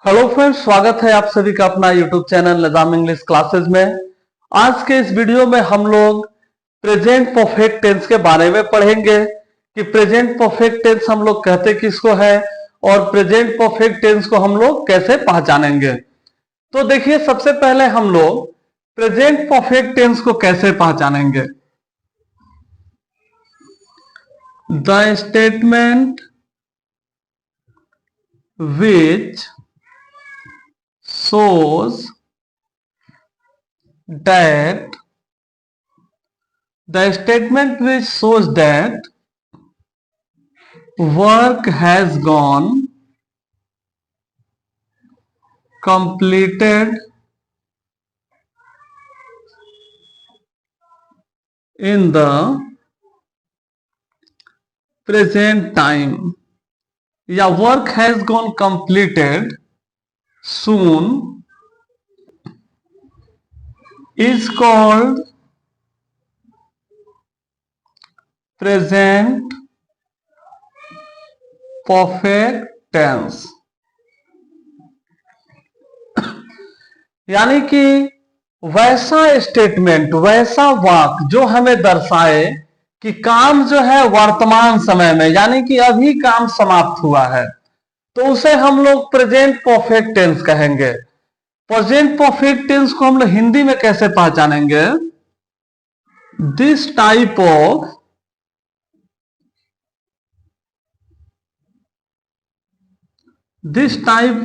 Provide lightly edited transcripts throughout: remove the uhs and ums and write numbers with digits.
Hello friends, स्वागत है आप सभी का अपना यूट्यूब चैनल निजाम इंग्लिश क्लासेस में। आज के इस वीडियो में हम लोग प्रेजेंट परफेक्ट टेंस के बारे में पढ़ेंगे कि प्रेजेंट परफेक्ट टेंस हम लोग कहते किसको है और प्रेजेंट परफेक्ट टेंस को हम लोग कैसे पहचानेंगे। तो देखिए, सबसे पहले हम लोग प्रेजेंट परफेक्ट टेंस को कैसे पहचानेंगे। The statement which shows that the statement which shows that work has gone completed in the present time या work has gone completed soon is called present perfect tense। यानी कि वैसा statement, वैसा वाक्य जो हमें दर्शाए कि काम जो है वर्तमान समय में, यानी कि अभी काम समाप्त हुआ है, तो उसे हम लोग प्रेजेंट परफेक्ट टेंस कहेंगे। प्रेजेंट परफेक्ट टेंस को हम लोग हिंदी में कैसे पहचानेंगे। This type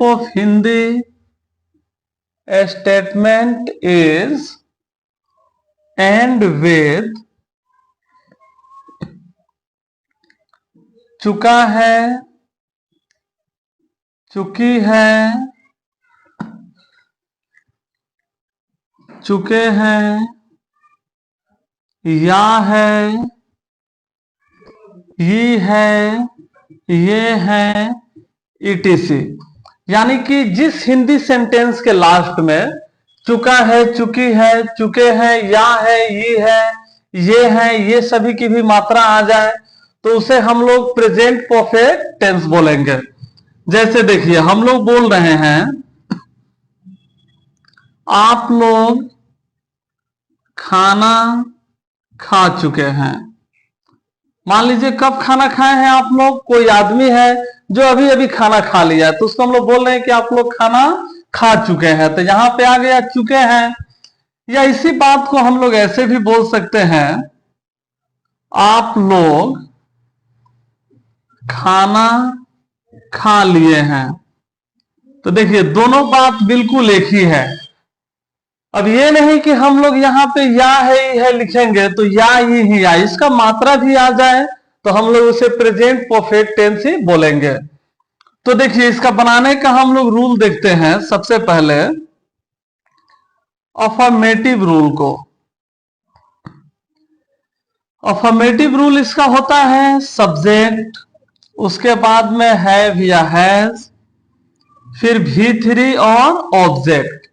of Hindi statement is and with चुका है, चुकी है, चुके हैं, या है, ये है, ये है, etc। यानी कि जिस हिंदी सेंटेंस के लास्ट में चुका है, चुकी है, चुके हैं, या है, ये है, ये सभी की भी मात्रा आ जाए तो उसे हम लोग प्रेजेंट परफेक्ट टेंस बोलेंगे। जैसे देखिए, हम लोग बोल रहे हैं आप लोग खाना खा चुके हैं। मान लीजिए कब खाना खाए हैं आप लोग, कोई आदमी है जो अभी अभी खाना खा लिया है तो उसको हम लोग बोल रहे हैं कि आप लोग खाना खा चुके हैं, तो यहां पे आ गया चुके हैं। या इसी बात को हम लोग ऐसे भी बोल सकते हैं आप लोग खाना खा लिए हैं। तो देखिए, दोनों बात बिल्कुल एक ही है। अब ये नहीं कि हम लोग यहाँ पे या है, ही है लिखेंगे तो या ही या, इसका मात्रा भी आ जाए तो हम लोग उसे प्रेजेंट परफेक्ट टेंस ही बोलेंगे। तो देखिए, इसका बनाने का हम लोग रूल देखते हैं। सबसे पहले अफर्मेटिव रूल को। अफर्मेटिव रूल इसका होता है सब्जेक्ट, उसके बाद में हैव या हैज, फिर V3 और ऑब्जेक्ट।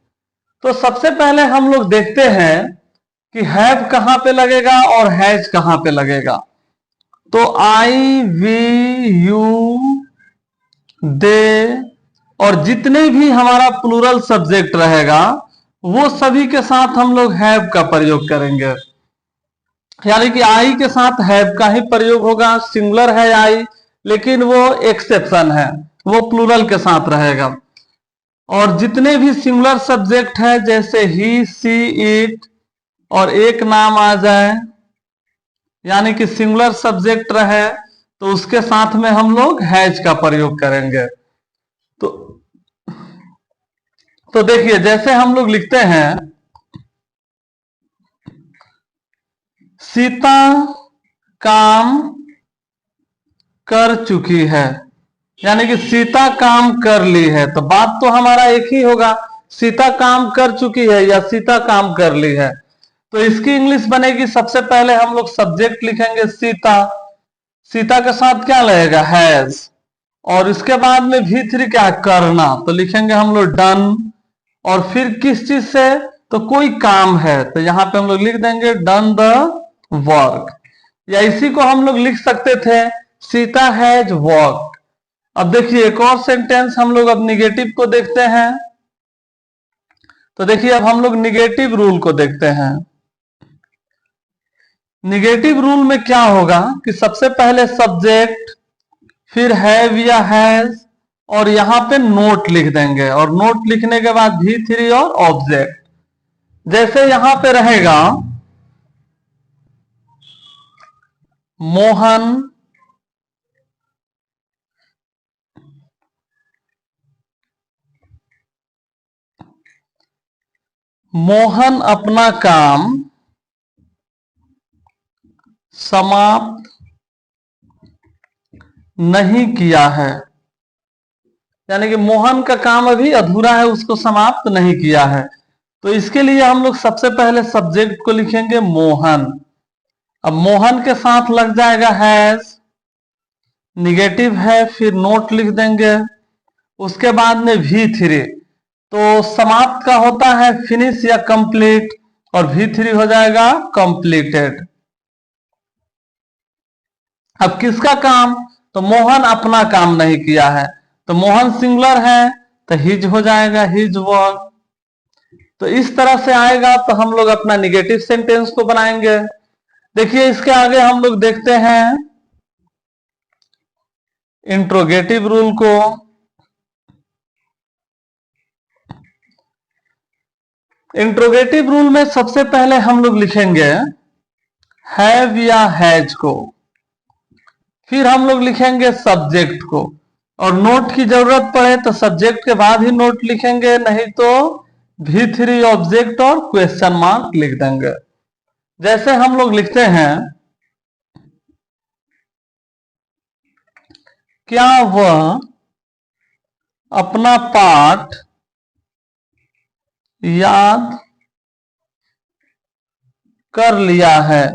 तो सबसे पहले हम लोग देखते हैं कि हैव कहां पे लगेगा और हैज कहां पे लगेगा। तो आई, वी, यू, दे और जितने भी हमारा प्लूरल सब्जेक्ट रहेगा वो सभी के साथ हम लोग हैव का प्रयोग करेंगे। यानी कि आई के साथ हैव का ही प्रयोग होगा। सिंगुलर है आई, लेकिन वो एक्सेप्शन है, वो प्लूरल के साथ रहेगा। और जितने भी सिंगुलर सब्जेक्ट है जैसे ही, सी, इट और एक नाम आ जाए, यानी कि सिंगुलर सब्जेक्ट रहे तो उसके साथ में हम लोग हैज का प्रयोग करेंगे। तो देखिए, जैसे हम लोग लिखते हैं सीता काम कर चुकी है, यानी कि सीता काम कर ली है, तो बात तो हमारा एक ही होगा, सीता काम कर चुकी है या सीता काम कर ली है। तो इसकी इंग्लिश बनेगी, सबसे पहले हम लोग सब्जेक्ट लिखेंगे सीता, सीता के साथ क्या लगेगा हैज, और इसके बाद में V3 क्या है करना, तो लिखेंगे हम लोग डन। और फिर किस चीज से, तो कोई काम है तो यहां पे हम लोग लिख देंगे डन द वर्क। या इसी को हम लोग लिख सकते थे सीता हैज वर्क, अब देखिए एक और सेंटेंस हम लोग अब निगेटिव को देखते हैं। तो देखिए अब हम लोग निगेटिव रूल को देखते हैं। निगेटिव रूल में क्या होगा कि सबसे पहले सब्जेक्ट, फिर हैव या हैज, और यहां पे नोट लिख देंगे, और नोट लिखने के बाद V3 और ऑब्जेक्ट। जैसे यहां पे रहेगा मोहन मोहन अपना काम समाप्त नहीं किया है, यानी कि मोहन का काम अभी अधूरा है, उसको समाप्त नहीं किया है। तो इसके लिए हम लोग सबसे पहले सब्जेक्ट को लिखेंगे मोहन। अब मोहन के साथ लग जाएगा हैज, निगेटिव है, फिर नोट लिख देंगे, उसके बाद में V3। तो समाप्त का होता है फिनिश या कंप्लीट, और V3 हो जाएगा कंप्लीटेड। अब किसका काम? तो मोहन अपना काम नहीं किया है, तो मोहन सिंगुलर है तो हिज हो जाएगा, हिज वर्क। तो इस तरह से आएगा तो हम लोग अपना निगेटिव सेंटेंस को बनाएंगे। देखिए इसके आगे हम लोग देखते हैं इंट्रोगेटिव रूल को। इंट्रोगेटिव रूल में सबसे पहले हम लोग लिखेंगे हैव या हैज को, फिर हम लोग लिखेंगे सब्जेक्ट को, और नोट की जरूरत पड़े तो सब्जेक्ट के बाद ही नोट लिखेंगे, नहीं तो V3 ऑब्जेक्ट और क्वेश्चन मार्क लिख देंगे। जैसे हम लोग लिखते हैं क्या वह अपना पाठ याद कर लिया है?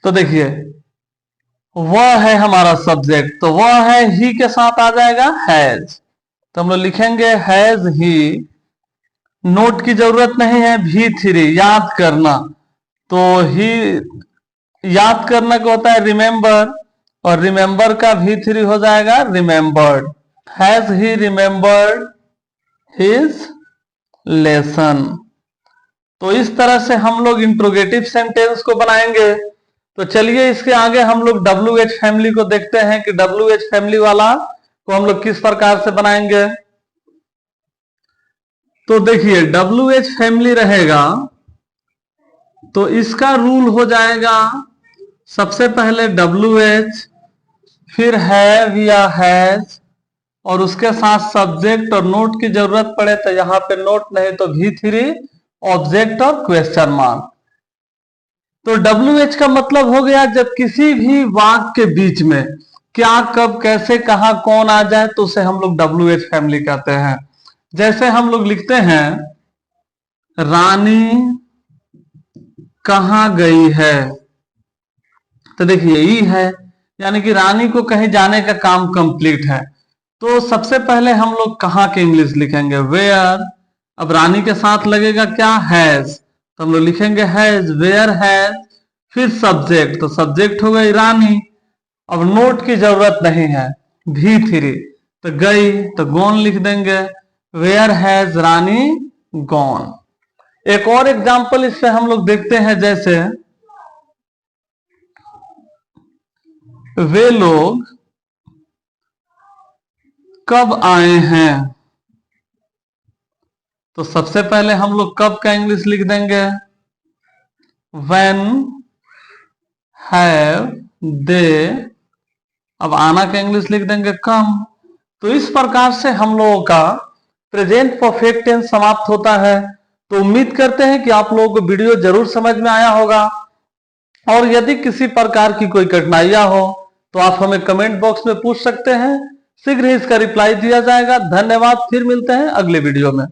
तो देखिए वह है हमारा सब्जेक्ट, तो वह है ही के साथ आ जाएगा हैज, तो हम लोग लिखेंगे हैज ही। नोट की जरूरत नहीं है, V3 याद करना, तो ही याद करना का होता है रिमेंबर, और रिमेंबर का V3 हो जाएगा remembered. Has he remembered his lesson. तो इस तरह से हम लोग इंट्रोगेटिव सेंटेंस को बनाएंगे। तो चलिए इसके आगे हम लोग WH फैमिली को देखते हैं कि WH फैमिली वाला को हम लोग किस प्रकार से बनाएंगे। तो देखिए WH फैमिली रहेगा तो इसका रूल हो जाएगा सबसे पहले WH, फिर हैव या हैज, और उसके साथ सब्जेक्ट और नोट की जरूरत पड़े तो यहां पे नोट, नहीं तो V3 ऑब्जेक्ट और क्वेश्चन मार्क। तो WH का मतलब हो गया जब किसी भी वाक्य के बीच में क्या, कब, कैसे, कहां, कौन आ जाए तो उसे हम लोग WH फैमिली कहते हैं। जैसे हम लोग लिखते हैं रानी कहां गई है, तो देखिए ई है, यानी कि रानी को कहीं जाने का काम कंप्लीट है। तो सबसे पहले हम लोग कहां के इंग्लिश लिखेंगे वेयर। अब रानी के साथ लगेगा क्या, हैज, तो हम लोग लिखेंगे हैज, वेयर हैज, फिर सब्जेक्ट, तो सब्जेक्ट हो गई रानी। अब नोट की जरूरत नहीं है, V3, तो गई तो गॉन लिख देंगे, वेयर हैज रानी गॉन। एक और एग्जांपल इससे हम लोग देखते हैं, जैसे वे लोग कब आए हैं, तो सबसे पहले हम लोग कब का इंग्लिश लिख देंगे when have they, अब आना का इंग्लिश लिख देंगे कम। तो इस प्रकार से हम लोगों का प्रेजेंट परफेक्ट टेंस समाप्त होता है। तो उम्मीद करते हैं कि आप लोगों को वीडियो जरूर समझ में आया होगा, और यदि किसी प्रकार की कोई कठिनाइयां हो तो आप हमें कमेंट बॉक्स में पूछ सकते हैं, शीघ्र ही इसका रिप्लाई दिया जाएगा। धन्यवाद, फिर मिलते हैं अगले वीडियो में।